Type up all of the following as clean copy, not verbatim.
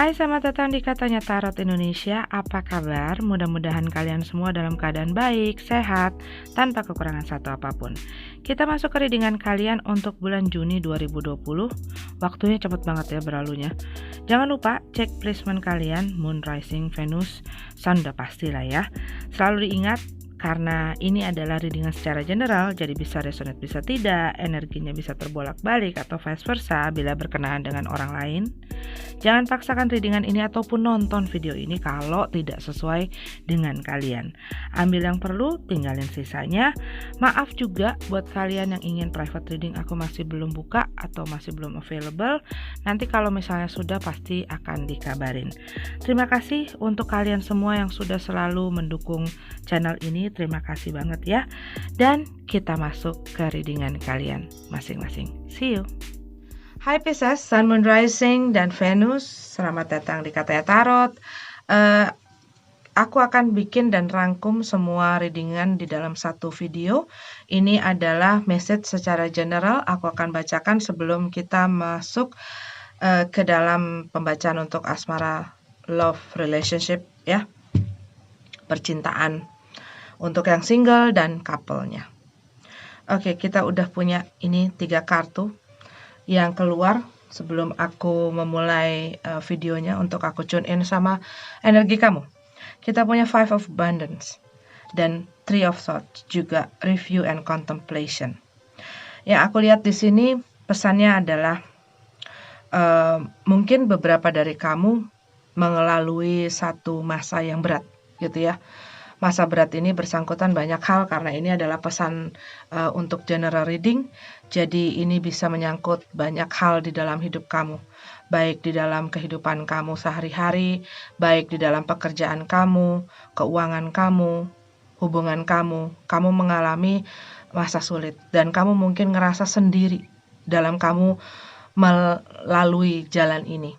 Hai, selamat datang di Katanya Tarot Indonesia. Apa kabar? Mudah-mudahan kalian semua dalam keadaan baik, sehat, tanpa kekurangan satu apapun. Kita masuk ke readingan kalian untuk bulan Juni 2020. Waktunya cepet banget ya berlalunya. Jangan lupa cek placement kalian, Moon, Rising, Venus, Sun udah pasti lah ya. Selalu diingat, karena ini adalah readingan secara general, jadi bisa resonate bisa tidak, energinya bisa terbolak-balik atau vice versa bila berkenaan dengan orang lain. Jangan paksakan readingan ini ataupun nonton video ini kalau tidak sesuai dengan kalian. Ambil yang perlu, tinggalin sisanya. Maaf juga buat kalian yang ingin private reading aku masih belum buka atau masih belum available. Nanti kalau misalnya sudah pasti akan dikabarin. Terima kasih untuk kalian semua yang sudah selalu mendukung channel ini. Terima kasih banget ya. Dan kita masuk ke readingan kalian masing-masing. See you. Hai Pisces, Sun, Moon, Rising, dan Venus. Selamat datang di Katanya Tarot. Aku akan bikin dan rangkum semua readingan di dalam satu video. Ini adalah message secara general. Aku akan bacakan sebelum kita masuk ke dalam pembacaan untuk asmara, love, relationship, ya, percintaan. Untuk yang single dan couple-nya. Oke, kita udah punya ini 3 kartu yang keluar sebelum aku memulai videonya untuk aku tune in sama energi kamu. Kita punya Five of Abundance dan Three of Swords, juga review and contemplation. Yang aku lihat di sini pesannya adalah mungkin beberapa dari kamu melalui satu masa yang berat gitu ya. Masa berat ini bersangkutan banyak hal karena ini adalah pesan untuk general reading. Jadi ini bisa menyangkut banyak hal di dalam hidup kamu. Baik di dalam kehidupan kamu sehari-hari, baik di dalam pekerjaan kamu, keuangan kamu, hubungan kamu. Kamu mengalami masa sulit dan kamu mungkin ngerasa sendiri dalam kamu melalui jalan ini.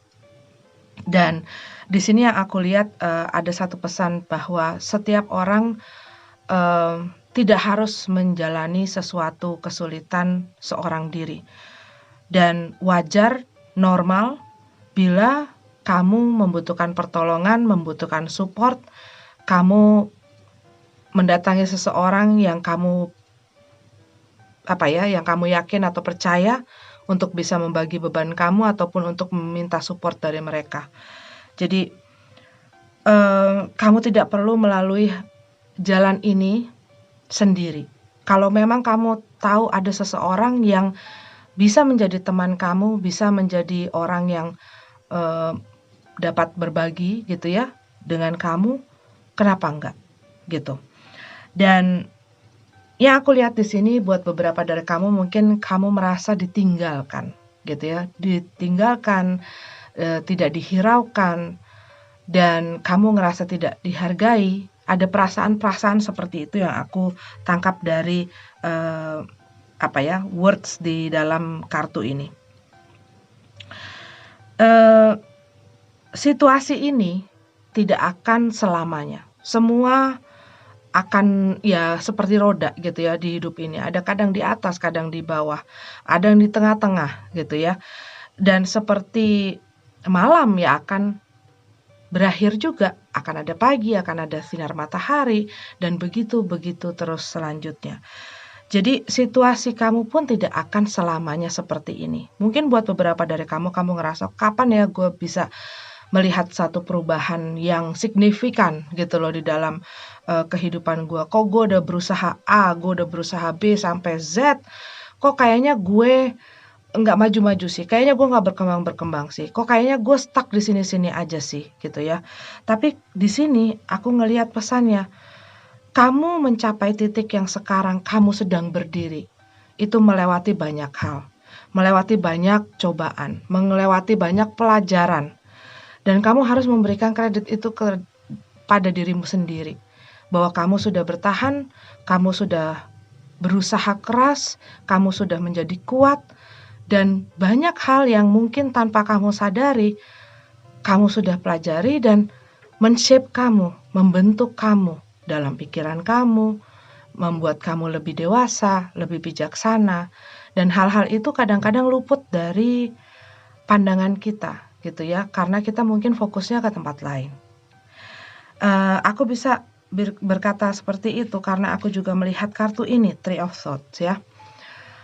Dan di sini yang aku lihat ada satu pesan bahwa setiap orang tidak harus menjalani sesuatu kesulitan seorang diri. Dan wajar, normal, bila kamu membutuhkan pertolongan, membutuhkan support, kamu mendatangi seseorang yang kamu yang kamu yakin atau percaya untuk bisa membagi beban kamu ataupun untuk meminta support dari mereka. Jadi kamu tidak perlu melalui jalan ini sendiri. Kalau memang kamu tahu ada seseorang yang bisa menjadi teman kamu, bisa menjadi orang yang dapat berbagi gitu ya dengan kamu, kenapa enggak gitu. Dan yang aku lihat di sini buat beberapa dari kamu mungkin kamu merasa ditinggalkan gitu ya, ditinggalkan, tidak dihiraukan, dan kamu ngerasa tidak dihargai. Ada perasaan-perasaan seperti itu yang aku tangkap dari words di dalam kartu ini. Situasi ini tidak akan selamanya. Semua akan ya seperti roda gitu ya di hidup ini. Ada kadang di atas, kadang di bawah, ada yang di tengah-tengah gitu ya. Dan seperti malam ya akan berakhir juga, akan ada pagi, akan ada sinar matahari, dan begitu terus selanjutnya. Jadi situasi kamu pun tidak akan selamanya seperti ini. Mungkin buat beberapa dari kamu ngerasa kapan ya gue bisa melihat satu perubahan yang signifikan gitu loh di dalam kehidupan gue. Kok gue udah berusaha A, gue udah berusaha B sampai Z, kok kayaknya gue nggak maju-maju sih, kayaknya gue nggak berkembang sih, kok kayaknya gue stuck di sini-sini aja sih gitu ya. Tapi di sini aku ngelihat pesannya, kamu mencapai titik yang sekarang kamu sedang berdiri, itu melewati banyak hal, melewati banyak cobaan, melewati banyak pelajaran, dan kamu harus memberikan kredit itu pada dirimu sendiri, bahwa kamu sudah bertahan, kamu sudah berusaha keras, kamu sudah menjadi kuat, dan banyak hal yang mungkin tanpa kamu sadari, kamu sudah pelajari dan men-shape kamu, membentuk kamu dalam pikiran kamu, membuat kamu lebih dewasa, lebih bijaksana. Dan hal-hal itu kadang-kadang luput dari pandangan kita. gitu ya, karena kita mungkin fokusnya ke tempat lain. Aku bisa berkata seperti itu karena aku juga melihat kartu ini, Three of Swords ya.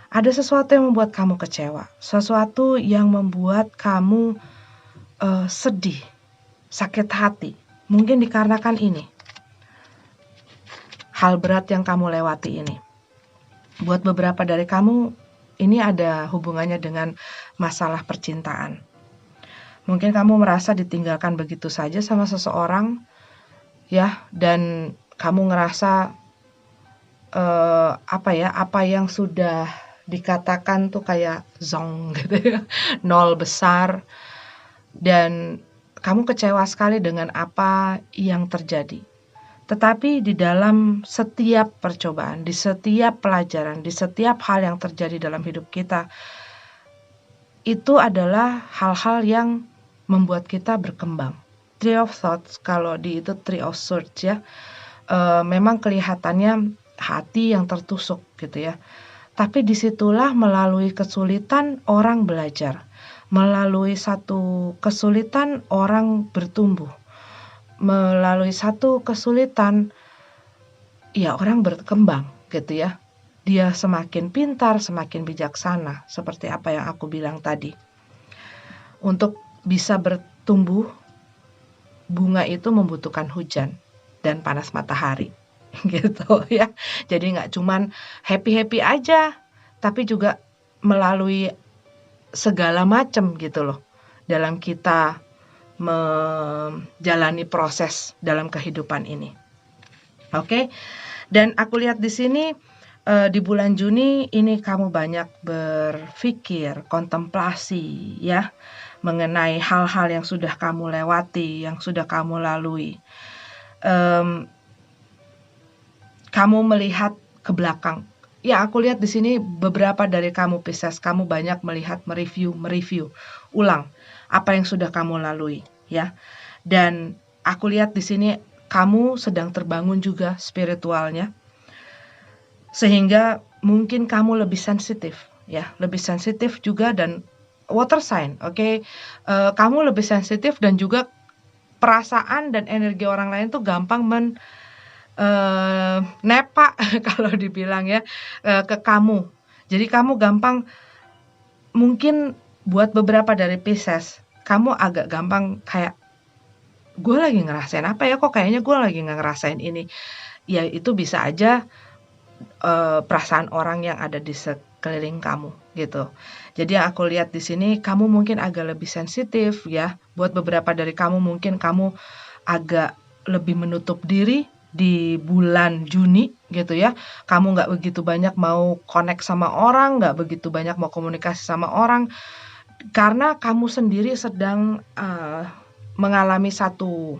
Ada sesuatu yang membuat kamu kecewa, sesuatu yang membuat kamu sedih, sakit hati. Mungkin dikarenakan ini, hal berat yang kamu lewati ini. Buat beberapa dari kamu, ini ada hubungannya dengan masalah percintaan. Mungkin kamu merasa ditinggalkan begitu saja sama seseorang, ya, dan kamu ngerasa apa yang sudah dikatakan tuh kayak zong gitu ya, nol besar, dan kamu kecewa sekali dengan apa yang terjadi. Tetapi di dalam setiap percobaan, di setiap pelajaran, di setiap hal yang terjadi dalam hidup kita, itu adalah hal-hal yang membuat kita berkembang. Three of Thoughts, kalau di itu Three of Swords ya, memang kelihatannya hati yang tertusuk gitu ya. Tapi disitulah melalui kesulitan orang belajar. Melalui satu kesulitan orang bertumbuh. Melalui satu kesulitan ya orang berkembang gitu ya. Dia semakin pintar, semakin bijaksana, seperti apa yang aku bilang tadi. Untuk bisa bertumbuh, bunga itu membutuhkan hujan dan panas matahari gitu ya. Jadi nggak cuman happy-happy aja, tapi juga melalui segala macam gitu loh dalam kita menjalani proses dalam kehidupan ini. Oke. Dan aku lihat di sini di bulan Juni ini kamu banyak berpikir, kontemplasi ya, mengenai hal-hal yang sudah kamu lewati, yang sudah kamu lalui. Kamu melihat ke belakang. Ya, aku lihat di sini beberapa dari kamu Pisces, kamu banyak melihat, mereview ulang apa yang sudah kamu lalui, ya. Dan aku lihat di sini kamu sedang terbangun juga spiritualnya, sehingga mungkin kamu lebih sensitif, ya, lebih sensitif juga. Dan water sign, oke. Kamu lebih sensitif dan juga perasaan dan energi orang lain tuh gampang nepa kalau dibilang ya ke kamu. Jadi kamu gampang, mungkin buat beberapa dari Pisces, kamu agak gampang kayak, gue lagi ngerasain apa ya, kok kayaknya gue lagi nggak ngerasain ini. Ya itu bisa aja perasaan orang yang ada di sekeliling kamu gitu. Jadi yang aku lihat di sini, kamu mungkin agak lebih sensitif ya. Buat beberapa dari kamu mungkin kamu agak lebih menutup diri di bulan Juni gitu ya. Kamu nggak begitu banyak mau connect sama orang, nggak begitu banyak mau komunikasi sama orang, karena kamu sendiri sedang mengalami satu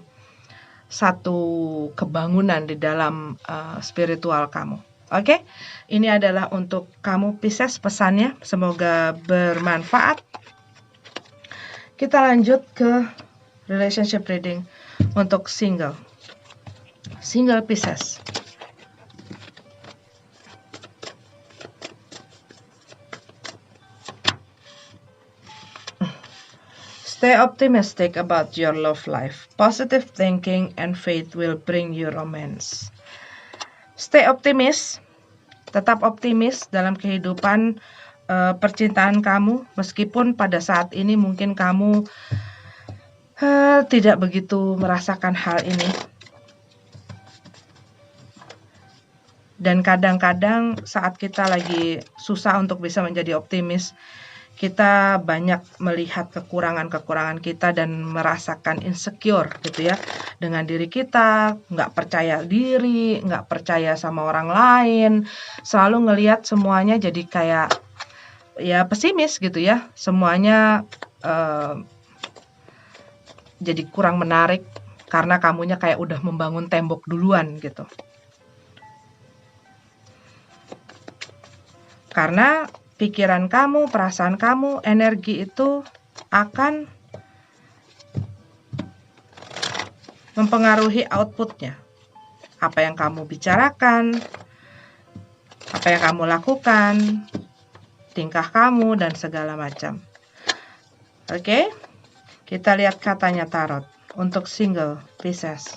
kebangunan di dalam spiritual kamu. Oke, ini adalah untuk kamu Pisces pesannya, semoga bermanfaat. Kita lanjut ke relationship reading untuk single Pisces. Stay optimistic about your love life. Positive thinking and faith will bring you romance. Stay optimis, tetap optimis dalam kehidupan percintaan kamu, meskipun pada saat ini mungkin kamu tidak begitu merasakan hal ini. Dan kadang-kadang saat kita lagi susah untuk bisa menjadi optimis, kita banyak melihat kekurangan-kekurangan kita dan merasakan insecure gitu ya dengan diri kita, nggak percaya diri, nggak percaya sama orang lain, selalu ngelihat semuanya jadi kayak ya pesimis gitu ya, semuanya jadi kurang menarik karena kamunya kayak udah membangun tembok duluan gitu. Karena pikiran kamu, perasaan kamu, energi itu akan mempengaruhi outputnya. Apa yang kamu bicarakan, apa yang kamu lakukan, tingkah kamu, dan segala macam. Oke, Kita lihat katanya tarot untuk single Pisces.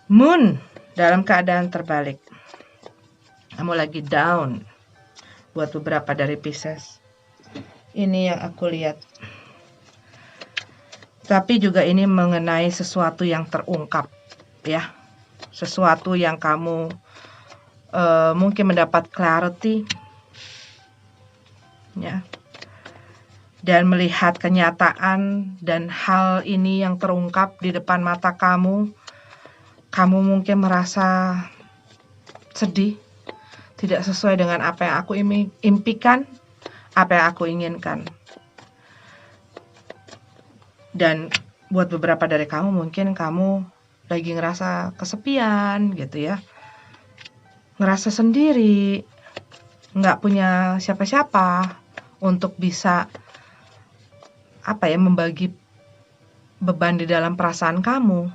Moon dalam keadaan terbalik. Kamu lagi down buat beberapa dari Pisces. Ini yang aku lihat. Tapi juga ini mengenai sesuatu yang terungkap, ya. Sesuatu yang kamu mungkin mendapat clarity, ya. Dan melihat kenyataan dan hal ini yang terungkap di depan mata kamu mungkin merasa sedih, tidak sesuai dengan apa yang aku impikan, apa yang aku inginkan. Dan buat beberapa dari kamu mungkin kamu lagi ngerasa kesepian gitu ya, ngerasa sendiri, nggak punya siapa-siapa untuk bisa membagi beban di dalam perasaan kamu.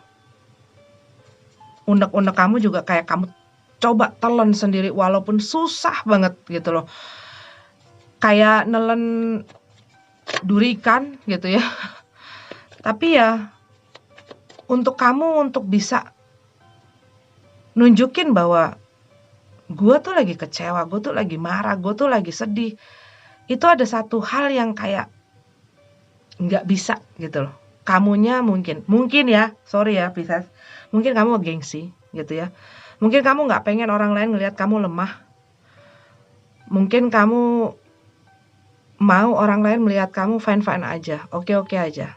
Unek-unek kamu juga kayak kamu coba telan sendiri walaupun susah banget gitu loh. Kayak nelen duri ikan gitu ya. Tapi ya untuk kamu untuk bisa nunjukin bahwa gue tuh lagi kecewa, gue tuh lagi marah, gue tuh lagi sedih. Itu ada satu hal yang kayak nggak bisa gitu loh. Kamunya mungkin ya, sorry ya Pisces, mungkin kamu gengsi gitu ya. Mungkin kamu nggak pengen orang lain ngelihat kamu lemah. Mungkin kamu mau orang lain melihat kamu fine-fine aja, oke-oke aja.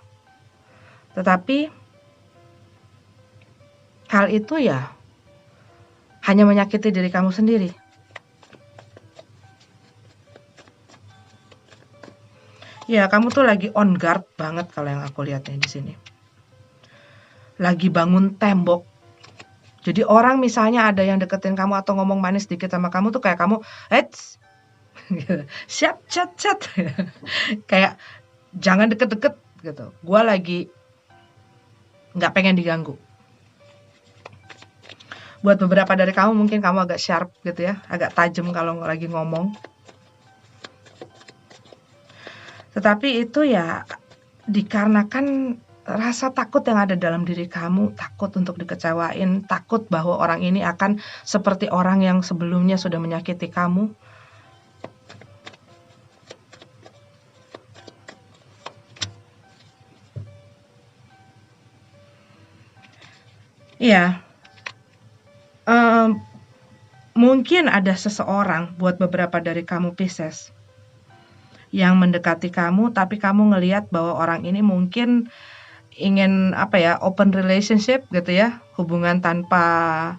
Tetapi hal itu ya hanya menyakiti diri kamu sendiri. Ya, kamu tuh lagi on guard banget kalau yang aku lihat di sini. Lagi bangun tembok. Jadi orang misalnya ada yang deketin kamu atau ngomong manis dikit sama kamu tuh kayak kamu, chat. Kayak jangan deket-deket gitu. Gua lagi nggak pengen diganggu. Buat beberapa dari kamu mungkin kamu agak sharp gitu ya, agak tajam kalau lagi ngomong. Tetapi itu ya dikarenakan rasa takut yang ada dalam diri kamu, takut untuk dikecewain, takut bahwa orang ini akan seperti orang yang sebelumnya sudah menyakiti kamu. Ya, mungkin ada seseorang buat beberapa dari kamu Pisces yang mendekati kamu, tapi kamu ngelihat bahwa orang ini mungkin ingin open relationship gitu ya, hubungan tanpa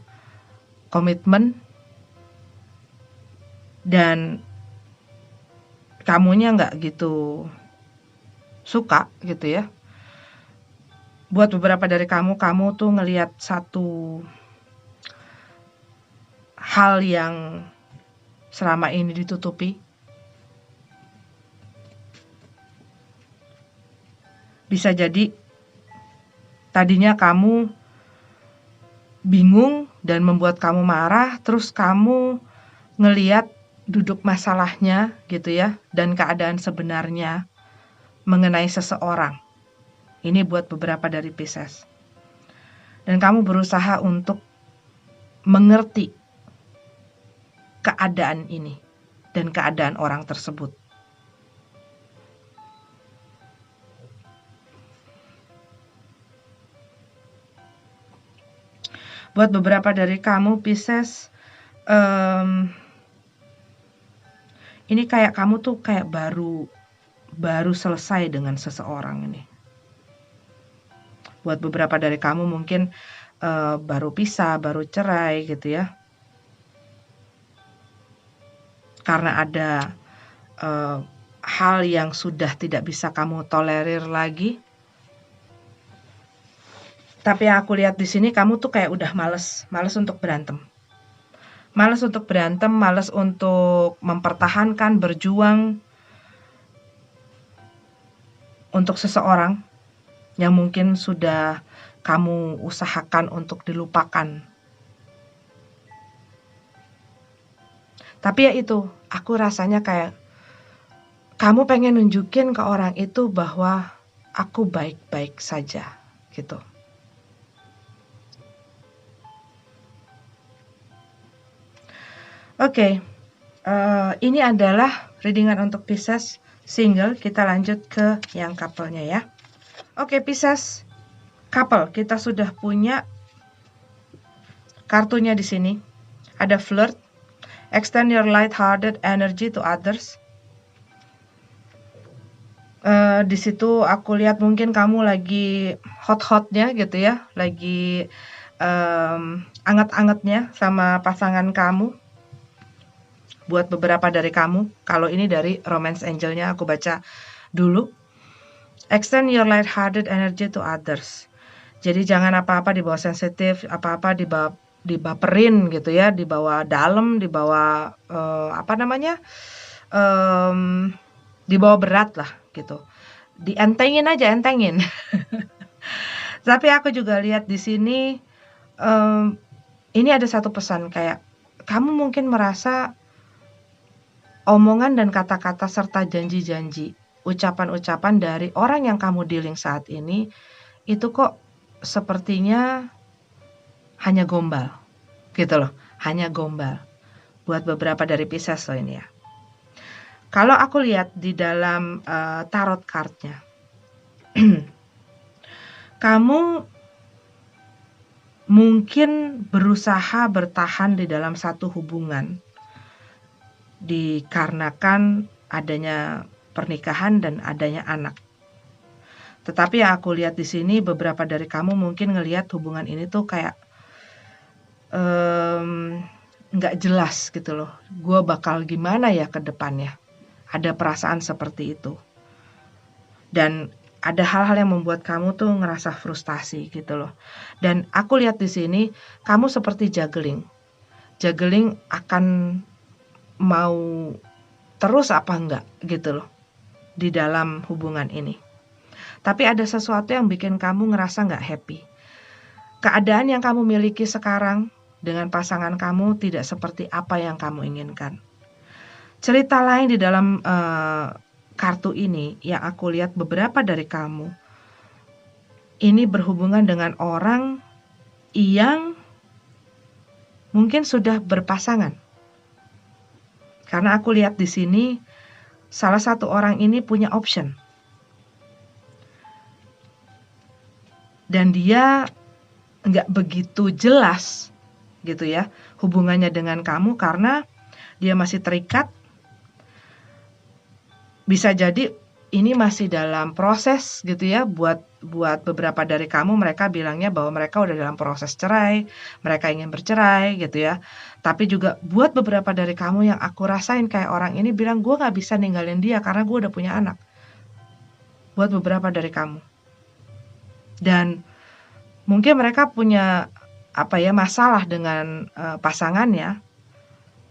komitmen, dan kamunya nggak gitu suka gitu ya. Buat beberapa dari kamu tuh ngelihat satu hal yang selama ini ditutupi. Bisa jadi tadinya kamu bingung dan membuat kamu marah, terus kamu ngeliat duduk masalahnya gitu ya, dan keadaan sebenarnya mengenai seseorang. Ini buat beberapa dari Pisces. Dan kamu berusaha untuk mengerti keadaan ini dan keadaan orang tersebut. Buat beberapa dari kamu Pisces, ini kayak kamu tuh kayak baru selesai dengan seseorang ini. Buat beberapa dari kamu mungkin baru pisah, baru cerai gitu ya. Karena ada hal yang sudah tidak bisa kamu tolerir lagi. Tapi yang aku lihat di sini kamu tuh kayak udah males untuk berantem. Males untuk berantem, males untuk mempertahankan, berjuang untuk seseorang yang mungkin sudah kamu usahakan untuk dilupakan. Tapi ya itu, aku rasanya kayak kamu pengen nunjukin ke orang itu bahwa aku baik-baik saja gitu. Oke, ini adalah readingan untuk Pisces single. Kita lanjut ke yang couple-nya ya. Oke, Pisces couple, kita sudah punya kartunya di sini. Ada flirt, extend your light-hearted energy to others. Di situ aku lihat mungkin kamu lagi hot-hotnya gitu ya, lagi anget-angetnya sama pasangan kamu. Buat beberapa dari kamu, kalau ini dari Romance Angel-nya aku baca dulu. Extend your light-hearted energy to others. Jadi jangan apa-apa dibawa sensitif, apa-apa dibaperin gitu ya, dibawa dalam, dibawa dibawa berat lah gitu. Dientengin aja, entengin. Tapi aku juga lihat di sini ini ada satu pesan kayak kamu mungkin merasa omongan dan kata-kata serta janji-janji, ucapan-ucapan dari orang yang kamu dealing saat ini itu kok sepertinya hanya gombal gitu loh, hanya gombal buat beberapa dari Pisces loh ini ya. Kalau aku lihat di dalam tarot card-nya, kamu mungkin berusaha bertahan di dalam satu hubungan dikarenakan adanya pernikahan dan adanya anak. Tetapi yang aku lihat di sini beberapa dari kamu mungkin ngelihat hubungan ini tuh kayak nggak jelas gitu loh. Gue bakal gimana ya ke depannya. Ada perasaan seperti itu. Dan ada hal-hal yang membuat kamu tuh ngerasa frustasi gitu loh. Dan aku lihat di sini kamu seperti juggling. Juggling akan mau terus apa enggak gitu loh di dalam hubungan ini. Tapi ada sesuatu yang bikin kamu ngerasa nggak happy. Keadaan yang kamu miliki sekarang dengan pasangan kamu tidak seperti apa yang kamu inginkan. Cerita lain di dalam kartu ini yang aku lihat beberapa dari kamu ini berhubungan dengan orang yang mungkin sudah berpasangan. Karena aku lihat di sini salah satu orang ini punya option. Dan dia nggak begitu jelas gitu ya hubungannya dengan kamu karena dia masih terikat. Bisa jadi ini masih dalam proses gitu ya buat beberapa dari kamu mereka bilangnya bahwa mereka udah dalam proses cerai, mereka ingin bercerai gitu ya. Tapi juga buat beberapa dari kamu yang aku rasain kayak orang ini bilang gue nggak bisa ninggalin dia karena gue udah punya anak. Buat beberapa dari kamu. Dan mungkin mereka punya masalah dengan pasangannya.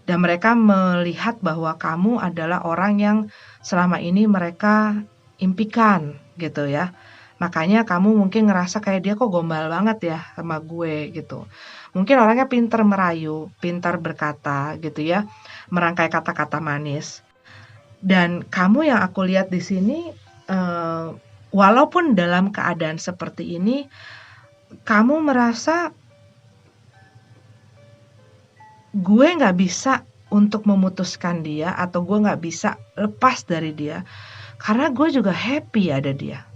Dan mereka melihat bahwa kamu adalah orang yang selama ini mereka impikan gitu ya. Makanya kamu mungkin ngerasa kayak dia kok gombal banget ya sama gue gitu. Mungkin orangnya pintar merayu, pintar berkata gitu ya. Merangkai kata-kata manis. Dan kamu yang aku lihat di sini walaupun dalam keadaan seperti ini kamu merasa gue nggak bisa untuk memutuskan dia atau gue nggak bisa lepas dari dia karena gue juga happy ada dia.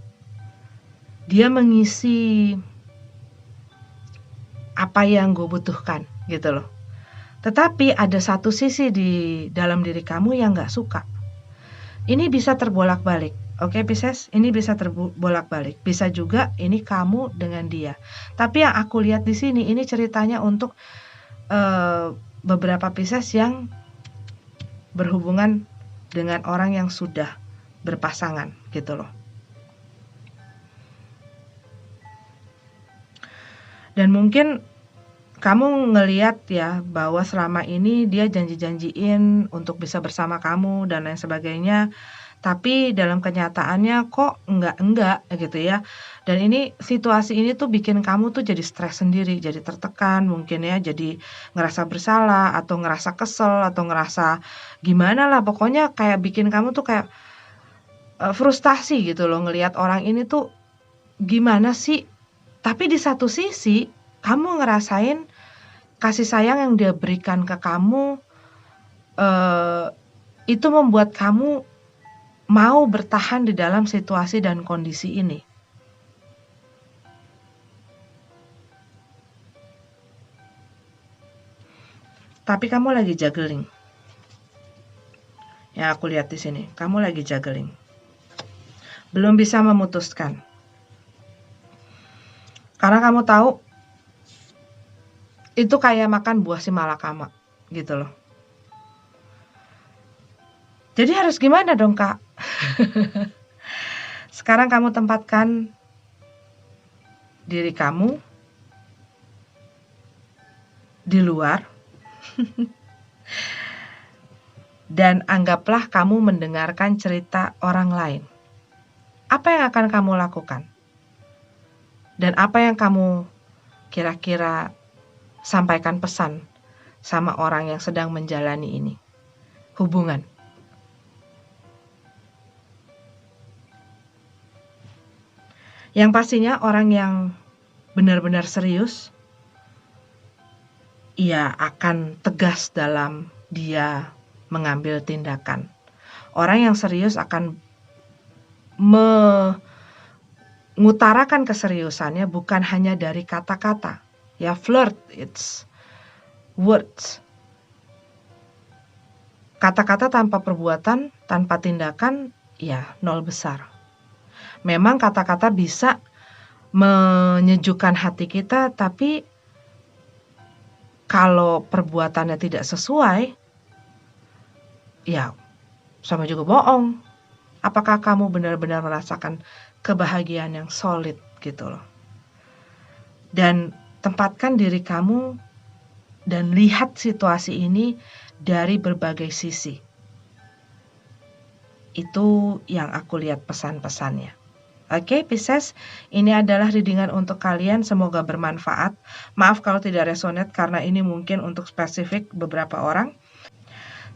Dia mengisi apa yang gue butuhkan gitu loh. Tetapi ada satu sisi di dalam diri kamu yang nggak suka. Ini bisa terbolak-balik. Oke Pisces, ini bisa terbolak-balik. Bisa juga ini kamu dengan dia. Tapi yang aku lihat di sini ini ceritanya untuk beberapa Pisces yang berhubungan dengan orang yang sudah berpasangan gitu loh. Dan mungkin kamu ngelihat ya bahwa selama ini dia janji-janjiin untuk bisa bersama kamu dan lain sebagainya. tapi dalam kenyataannya kok enggak gitu ya. Dan situasi ini tuh bikin kamu tuh jadi stres sendiri, jadi tertekan mungkin ya, jadi ngerasa bersalah atau ngerasa kesel atau ngerasa gimana lah, pokoknya kayak bikin kamu tuh kayak, frustasi gitu loh ngelihat orang ini tuh gimana sih. Tapi di satu sisi kamu ngerasain kasih sayang yang dia berikan ke kamu, itu membuat kamu mau bertahan di dalam situasi dan kondisi ini. Tapi kamu lagi juggling. Ya, aku lihat di sini, kamu lagi juggling. Belum bisa memutuskan. Karena kamu tahu itu kayak makan buah si malakama gitu loh. Jadi harus gimana dong, Kak? Sekarang kamu tempatkan diri kamu di luar dan anggaplah kamu mendengarkan cerita orang lain. Apa yang akan kamu lakukan? Dan apa yang kamu kira-kira sampaikan pesan sama orang yang sedang menjalani ini? Hubungan. Yang pastinya orang yang benar-benar serius, ia akan tegas dalam dia mengambil tindakan. Orang yang serius akan mengutarakan keseriusannya bukan hanya dari kata-kata. Ya, flirt, it's words. Kata-kata tanpa perbuatan, tanpa tindakan, ya nol besar. Memang kata-kata bisa menyejukkan hati kita, tapi kalau perbuatannya tidak sesuai, ya sama juga bohong. Apakah kamu benar-benar merasakan kebahagiaan yang solid gitu loh. Dan tempatkan diri kamu dan lihat situasi ini dari berbagai sisi. Itu yang aku lihat pesan-pesannya. Oke, Pisces, ini adalah readingan untuk kalian, semoga bermanfaat. Maaf kalau tidak resonate karena ini mungkin untuk spesifik beberapa orang.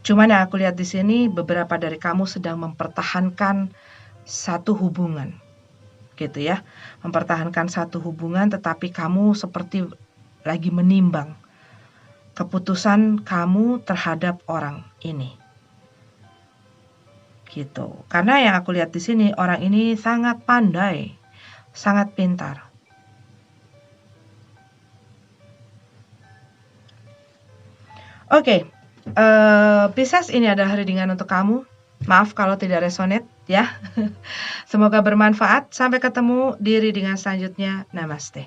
Cuman yang aku lihat di sini beberapa dari kamu sedang mempertahankan satu hubungan. Gitu ya. Mempertahankan satu hubungan tetapi kamu seperti lagi menimbang keputusan kamu terhadap orang ini. Gitu. Karena yang aku lihat di sini orang ini sangat pandai, sangat pintar. Oke, Pisces, ini adalah readingan untuk kamu. Maaf kalau tidak resonate ya. Semoga bermanfaat. Sampai ketemu di readingan selanjutnya. Namaste.